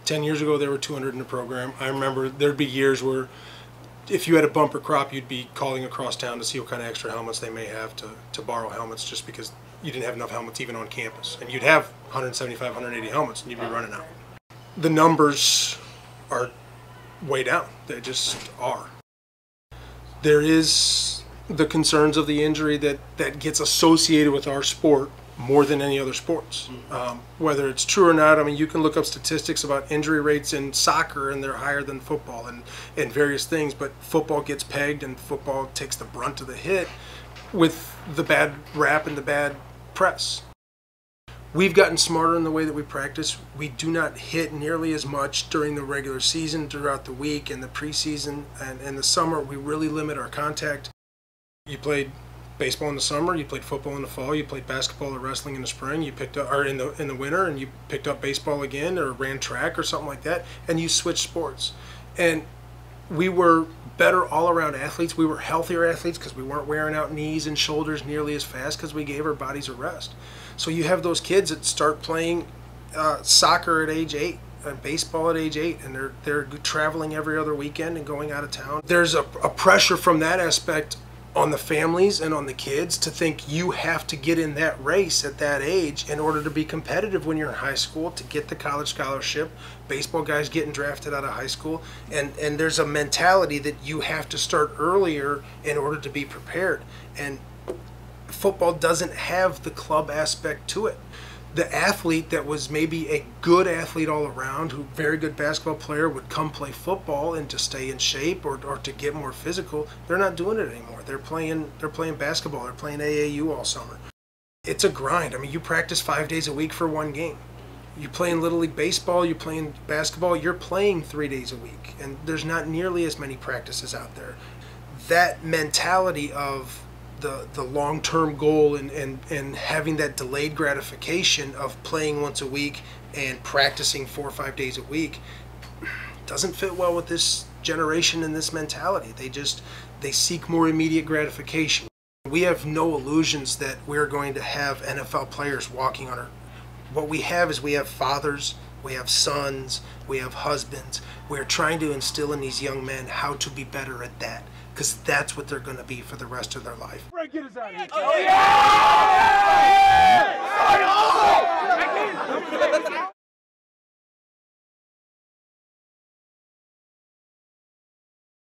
10 years ago, there were 200 in the program. I remember there'd be years where if you had a bumper crop, you'd be calling across town to see what kind of extra helmets they may have to borrow helmets, just because you didn't have enough helmets even on campus. And you'd have 175, 180 helmets, and you'd be running out. The numbers are way down. They just are. There is the concerns of the injury that gets associated with our sport more than any other sports. Whether it's true or not, I mean, you can look up statistics about injury rates in soccer, and they're higher than football, and various things, but football gets pegged, and football takes the brunt of the hit with the bad rap and the bad press. We've gotten smarter in the way that we practice. We do not hit nearly as much during the regular season, throughout the week, and the preseason, and in the summer. We really limit our contact. You played baseball in the summer, you played football in the fall, you played basketball or wrestling in the spring, you picked up, or in the winter, and you picked up baseball again, or ran track or something like that, and you switched sports. And we were better all-around athletes. We were healthier athletes because we weren't wearing out knees and shoulders nearly as fast, because we gave our bodies a rest. So you have those kids that start playing soccer at age 8, and baseball at age 8, and they're traveling every other weekend and going out of town. There's a pressure from that aspect on the families and on the kids to think you have to get in that race at that age in order to be competitive when you're in high school, to get the college scholarship. Baseball guys getting drafted out of high school, and there's a mentality that you have to start earlier in order to be prepared. And football doesn't have the club aspect to it. The athlete that was maybe a good athlete all around, who very good basketball player, would come play football and to stay in shape or to get more physical. They're not doing it anymore. They're playing basketball. They're playing AAU all summer. It's a grind. I mean, you practice 5 days a week for one game. You play in Little League Baseball, you play in basketball, you're playing 3 days a week, and there's not nearly as many practices out there. That mentality of the long-term goal and having that delayed gratification of playing once a week and practicing 4 or 5 days a week doesn't fit well with this generation and this mentality. They seek more immediate gratification. We have no illusions that we're going to have NFL players walking on our. What we have is we have fathers, we have sons, we have husbands. We're trying to instill in these young men how to be better at that, because that's what they're going to be for the rest of their life. Get us out of here. Oh, yeah!